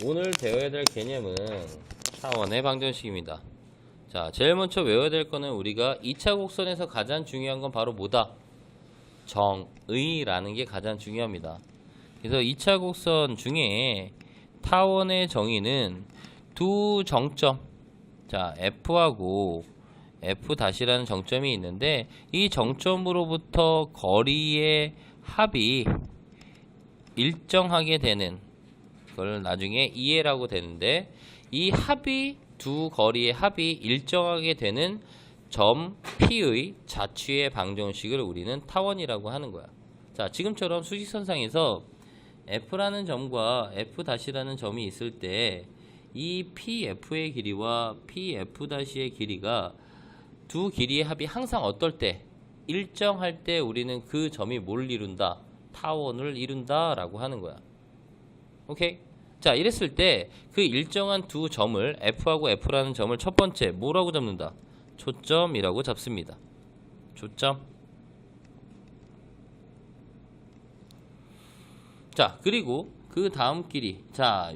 오늘 배워야 될 개념은 타원의 방정식입니다. 자, 제일 먼저 외워야 될 거는 우리가 2차 곡선에서 가장 중요한 건 바로 뭐다? 정의라는 게 가장 중요합니다. 그래서 2차 곡선 중에 타원의 정의는 두 정점, 자, F하고 F'라는 정점이 있는데 이 정점으로부터 거리의 합이 일정하게 되는, 그걸 나중에 이해라고 되는데, 이 합이 두 거리의 합이 일정하게 되는 점 P의 자취의 방정식을 우리는 타원이라고 하는 거야. 자, 지금처럼 수직선상에서 F라는 점과 F'라는 점이 있을 때 이 PF의 길이와 PF''의 길이가 두 길이의 합이 항상 어떨 때? 일정할 때 우리는 그 점이 뭘 이룬다? 타원을 이룬다 라고 하는 거야. 오케이? 자, 이랬을 때 그 일정한 두 점을 F하고 F라는 점을 첫 번째 뭐라고 잡는다? 초점이라고 잡습니다. 초점. 자, 그리고 그 다음 길이, 자,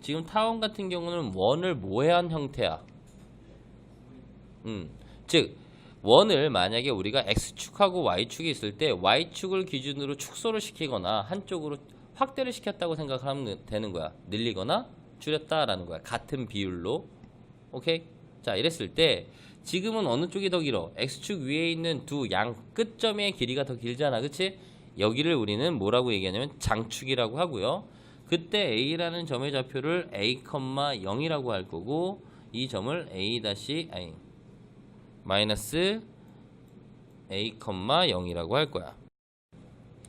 지금 타원 같은 경우는 원을 모해한 형태야. 즉 원을 만약에 우리가 X축하고 Y축이 있을 때 Y축을 기준으로 축소를 시키거나 한쪽으로 확대를 시켰다고 생각하면 되는 거야. 늘리거나 줄였다라는 거야. 같은 비율로. 오케이? 자, 이랬을 때 지금은 어느 쪽이 더 길어? X축 위에 있는 두 양 끝점의 길이가 더 길잖아. 그치? 여기를 우리는 뭐라고 얘기하냐면 장축이라고 하고요. 그때 A라는 점의 좌표를 A, 0이라고 할 거고, 이 점을 마이너스 A, 0이라고 할 거야.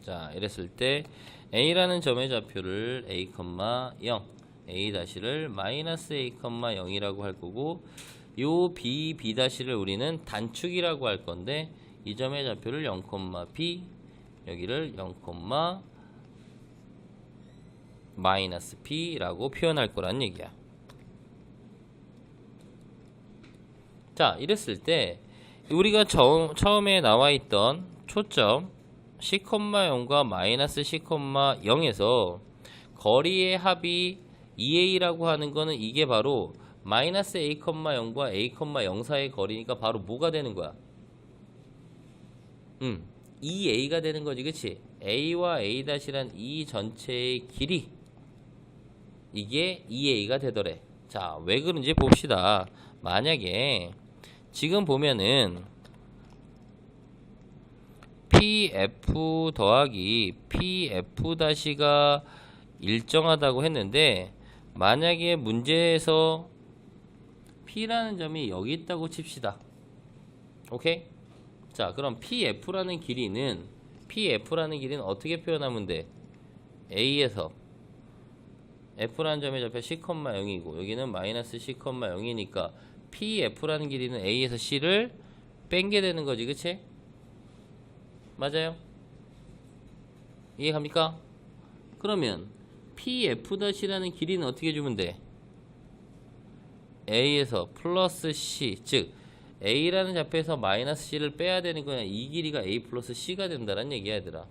자, 이랬을 때 A라는 점의 좌표를 A, 0, A'를 마이너스 A, 0이라고 할 거고, 요 B'를 우리는 단축이라고 할 건데, 이 점의 좌표를 0, B, 여기를 0, 마이너스 P라고 표현할 거란 얘기야. 자, 이랬을 때 우리가 처음에 나와 있던 초점 C,0과 마이너스 C,0에서 거리의 합이 2A라고 하는 거는 이게 바로 마이너스 A, 0과 A, 0 사이의 거리니까 바로 뭐가 되는 거야? 2A가 되는 거지, 그치? A와 A''란 이 전체의 길이, 이게 2A가 되더래. 자, 왜 그런지 봅시다. 만약에 지금 보면은 PF 더하기 PF''가 일정하다고 했는데, 만약에 문제에서 P라는 점이 여기 있다고 칩시다. 오케이? 자, 그럼 PF라는 길이는 어떻게 표현하면 돼? A에서 F라는 점의 좌표 C,0이고 여기는 마이너스 C,0이니까 PF라는 길이는 A에서 C를 뺀게 되는 거지, 그치? 맞아요? 이해갑니까? 그러면 PF''라는 길이는 어떻게 주면 돼? A에서 플러스 C, 즉 A라는 좌표에서 마이너스 C를 빼야 되는 거냐. 이 길이가 A 플러스 C가 된다는 얘기야, 얘들아.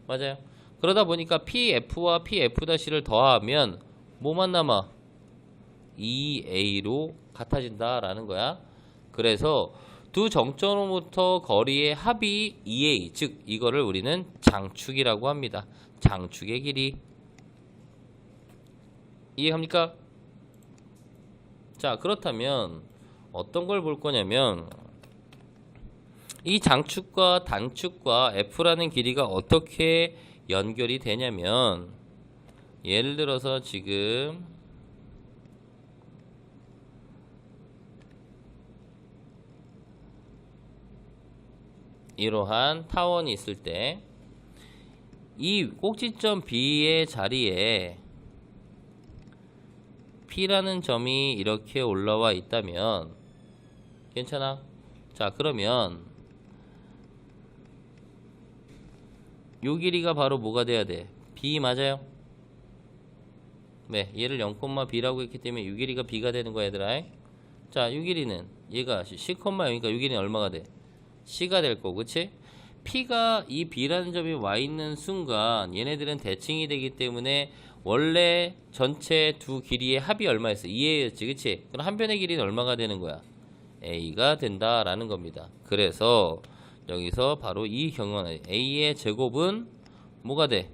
맞아요? 그러다 보니까 PF와 PF''를 더하면 뭐만 남아? 2A로 같아진다라는 거야. 그래서 두 정점으로부터 거리의 합이 2A, 즉 이거를 우리는 장축이라고 합니다. 장축의 길이. 이해합니까? 자, 그렇다면 어떤 걸 볼 거냐면, 이 장축과 단축과 F라는 길이가 어떻게 연결이 되냐면, 예를 들어서 지금 이러한 타원이 있을 때 이 꼭지점 B의 자리에 P라는 점이 이렇게 올라와 있다면 괜찮아? 자, 그러면 요 길이가 바로 뭐가 돼야 돼? B 맞아요? 네, 얘를 0,B라고 했기 때문에 요 길이가 B가 되는 거야, 얘들아. 자, 요 길이는 얘가 C,0이니까 요 길이는 얼마가 돼? C가 될 거고, 그치? P가 이 B라는 점이 와 있는 순간 얘네들은 대칭이 되기 때문에 원래 전체 두 길이의 합이 얼마였어? 2a였지, 그치? 그럼 한 변의 길이는 얼마가 되는 거야? a가 된다라는 겁니다. 그래서 여기서 바로 이 경우는 a의 제곱은 뭐가 돼?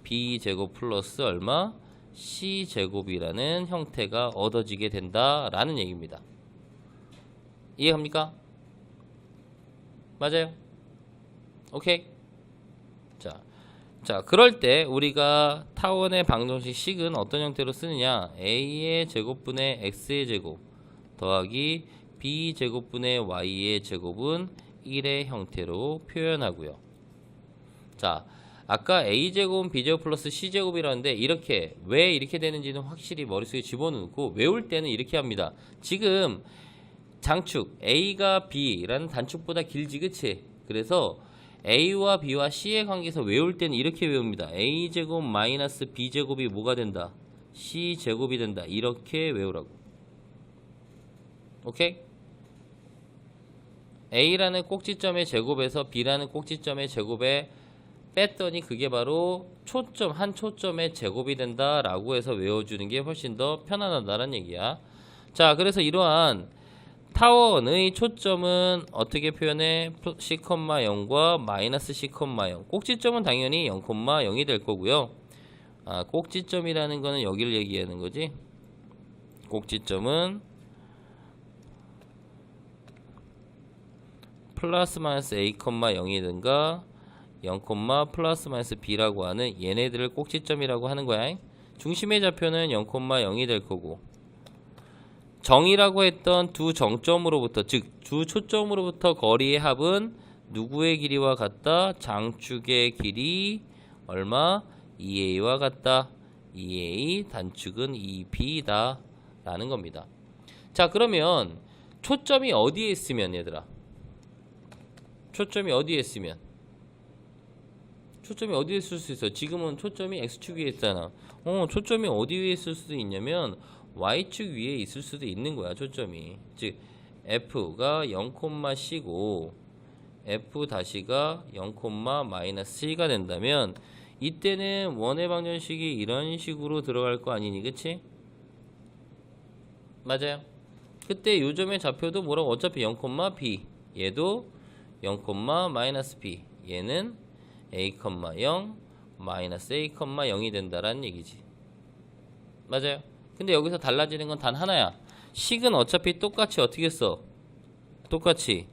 b제곱 플러스 얼마? c제곱이라는 형태가 얻어지게 된다라는 얘기입니다. 이해갑니까? 맞아요? 오케이? 자, 그럴 때 우리가 타원의 방정식 식은 어떤 형태로 쓰느냐? a의 제곱분의 x의 제곱 더하기 b제곱분의 y의 제곱은 1의 형태로 표현하고요. 자, 아까 a제곱은 b제곱 플러스 c제곱이라는데 이렇게 왜 이렇게 되는지는 확실히 머릿속에 집어넣고 외울 때는 이렇게 합니다. 지금 장축 a가 b라는 단축보다 길지, 그치? 그래서 a와 b와 c의 관계에서 외울 때는 이렇게 외웁니다. a제곱 마이너스 b제곱이 뭐가 된다? c제곱이 된다. 이렇게 외우라고. 오케이? a라는 꼭지점의 제곱에서 b라는 꼭지점의 제곱에 뺐더니 그게 바로 초점, 한 초점의 제곱이 된다라고 해서 외워주는 게 훨씬 더 편안하다는 얘기야. 자, 그래서 이러한 타원의 초점은 어떻게 표현해? c,0과 마이너스 c,0. 꼭지점은 당연히 0,0이 될 거고요. 꼭지점이라는 거는 여기를 얘기하는 거지. 꼭지점은 플러스 마이너스 a,0이든가 0, 플러스 마이너스 b라고 하는 얘네들을 꼭지점이라고 하는 거야. 중심의 좌표는 0,0이 될 거고, 정이라고 했던 두 정점으로부터, 즉 두 초점으로부터 거리의 합은 누구의 길이와 같다? 장축의 길이 얼마? 2a와 같다. 2a 단축은 2b다 라는 겁니다. 자, 그러면 초점이 어디에 있으면, 얘들아, 초점이 어디에 있으면, 초점이 어디에 있을 수 있어? 지금은 초점이 x축 위에 있잖아. 초점이 어디 위에 있을 수도 있냐면 y축 위에 있을 수도 있는 거야, 초점이. 즉 f가 0,c고 f-가 0,-c가 된다면 이때는 원의 방정식이 이런 식으로 들어갈 거 아니니, 그치? 맞아요. 그때 요점의 좌표도 뭐라고? 어차피 0,b, 얘도 0,-b, 얘는 a,0 마이너스 a,0이 된다라는 얘기지. 맞아요. 근데 여기서 달라지는 건 단 하나야. 식은 어차피 똑같이 어떻게 써? 똑같이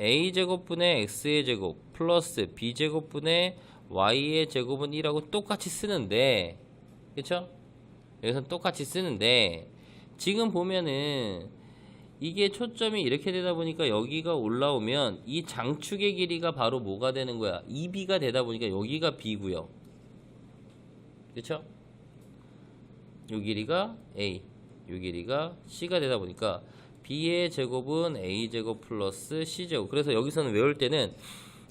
a제곱분의 x의 제곱 플러스 b제곱분의 y의 제곱은 1하고 똑같이 쓰는데, 그쵸? 여기서는 똑같이 쓰는데 지금 보면은 이게 초점이 이렇게 되다 보니까 여기가 올라오면 이 장축의 길이가 바로 뭐가 되는 거야? 2b가 되다 보니까 여기가 b고요. 그쵸? 요 길이가 a, 요 길이가 c가 되다 보니까 b의 제곱은 a제곱 플러스 c제곱. 그래서 여기서는 외울 때는,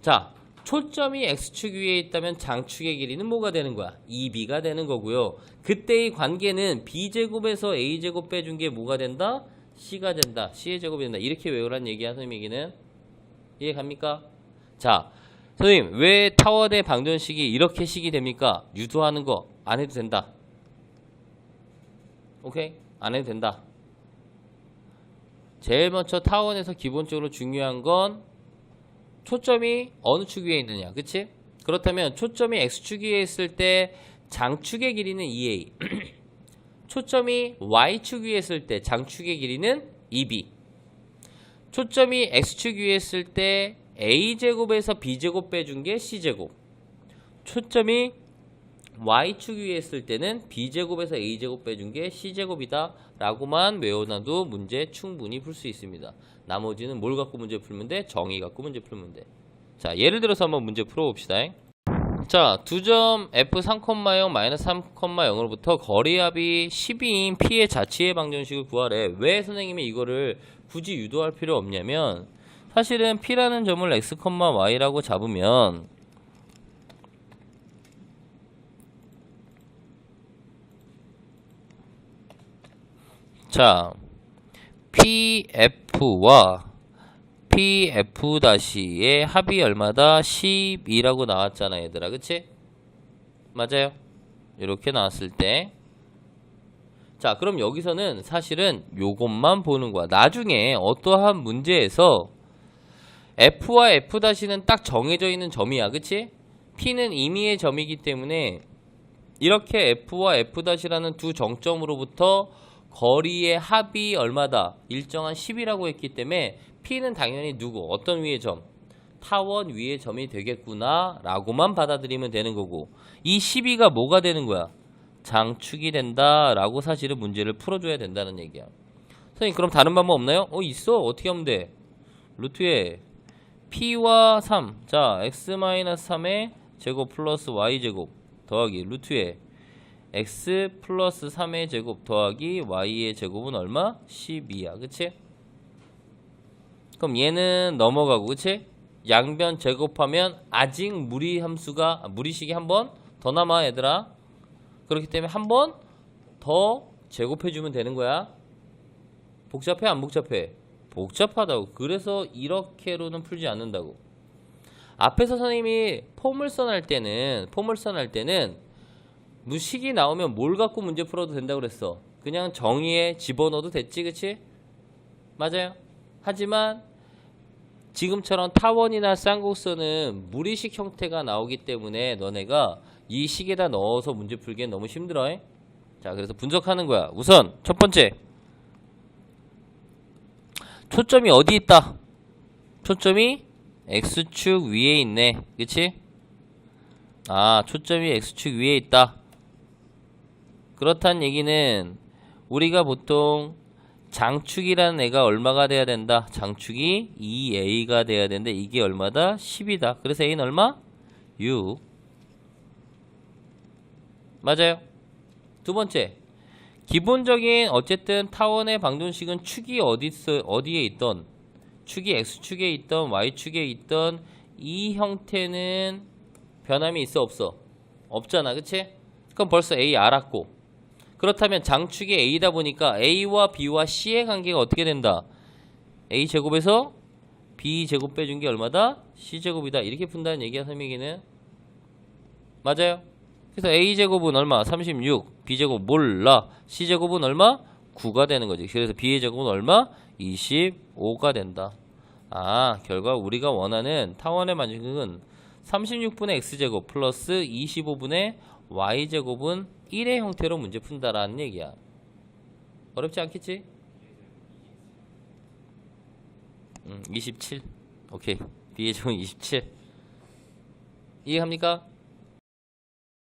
자, 초점이 x축 위에 있다면 장축의 길이는 뭐가 되는 거야? 2b가 되는 거고요. 그때의 관계는 b제곱에서 a제곱 빼준 게 뭐가 된다? c가 된다. c의 제곱이 된다. 이렇게 외우라는 얘기야, 선생님 얘기는. 이해 갑니까? 자, 선생님 왜 타원의 방정식이 이렇게 식이 됩니까? 유도하는 거 안 해도 된다. 오케이? 안 해도 된다. 제일 먼저 타원에서 기본적으로 중요한 건 초점이 어느 축 위에 있느냐, 그치? 그렇다면 초점이 x축 위에 있을 때 장축의 길이는 2a 초점이 y축 위에 있을 때 장축의 길이는 2b 초점이 x축 위에 있을 때 a제곱에서 b제곱 빼준 게 c제곱, 초점이 y축 위에 있을 때는 b제곱에서 a제곱 빼준 게 c제곱이다 라고만 외워놔도 문제 충분히 풀 수 있습니다. 나머지는 뭘 갖고 문제 풀면 돼? 정의 갖고 문제 풀면 돼. 자, 예를 들어서 한번 문제 풀어봅시다. 자, 두 점 f3,0 마이너스 3,0으로부터 거리합이 12인 p의 자치의 방정식을 구하래. 왜 선생님이 이거를 굳이 유도할 필요 없냐면, 사실은 p라는 점을 x, y라고 잡으면 자, pf와 pf-의 합이 얼마다? 12라고 나왔잖아, 얘들아. 그치? 맞아요? 이렇게 나왔을 때, 자 그럼 여기서는 사실은 요것만 보는 거야. 나중에 어떠한 문제에서 F와 F'는 딱 정해져 있는 점이야. 그치? P는 임의의 점이기 때문에 이렇게 F와 F'라는 두 정점으로부터 거리의 합이 얼마다? 일정한 10이라고 했기 때문에 P는 당연히 누구? 어떤 위의 점? 타원 위의 점이 되겠구나 라고만 받아들이면 되는 거고, 이 12가 뭐가 되는 거야? 장축이 된다 라고 사실은 문제를 풀어줘야 된다는 얘기야. 선생님 그럼 다른 방법 없나요? 있어. 어떻게 하면 돼? 루트에 P와 3, 자 x-3의 제곱 플러스 y제곱 더하기 루트에 x 플러스 3의 제곱 더하기 y의 제곱은 얼마? 12야. 그치? 그럼 얘는 넘어가고, 그치? 양변 제곱하면 아직 무리식이 한 번 더 남아 얘들아. 그렇기 때문에 한 번 더 제곱해주면 되는 거야. 복잡해 안 복잡해? 복잡하다고. 그래서 이렇게로는 풀지 않는다고. 앞에서 선생님이 포물선 할 때는 식이 나오면 뭘 갖고 문제 풀어도 된다고 그랬어. 그냥 정의에 집어넣어도 됐지, 그치? 맞아요. 하지만 지금처럼 타원이나 쌍곡선은 무리식 형태가 나오기 때문에 너네가 이 식에다 넣어서 문제 풀기엔 너무 힘들어. 자, 그래서 분석하는 거야. 우선 첫 번째, 초점이 어디 있다? 초점이 X축 위에 있네. 그치? 초점이 X축 위에 있다. 그렇다는 얘기는 우리가 보통 장축이라는 애가 얼마가 돼야 된다? 장축이 2a가 돼야 되는데 이게 얼마다? 10이다. 그래서 a는 얼마? 6. 맞아요. 두 번째, 기본적인 어쨌든 타원의 방정식은 축이 어디에 있던, 축이 X축에 있던 Y축에 있던 이 형태는 변함이 있어 없어? 없잖아. 그치? 그럼 벌써 A 알았고, 그렇다면 장축이 A다 보니까 A와 B와 C의 관계가 어떻게 된다? A제곱에서 B제곱 빼준 게 얼마다? C제곱이다. 이렇게 푼다는 얘기야, 선생님에게는. 맞아요. 그래서 A제곱은 얼마? 36. B제곱 몰라. C제곱은 얼마? 9가 되는 거지. 그래서 B의 제곱은 얼마? 25가 된다. 결과 우리가 원하는 타원의 반증은 36분의 X제곱 플러스 25분의 Y제곱은 1의 형태로 문제 푼다라는 얘기야. 어렵지 않겠지? 27. 오케이. B의 제곱은 27. 이해합니까?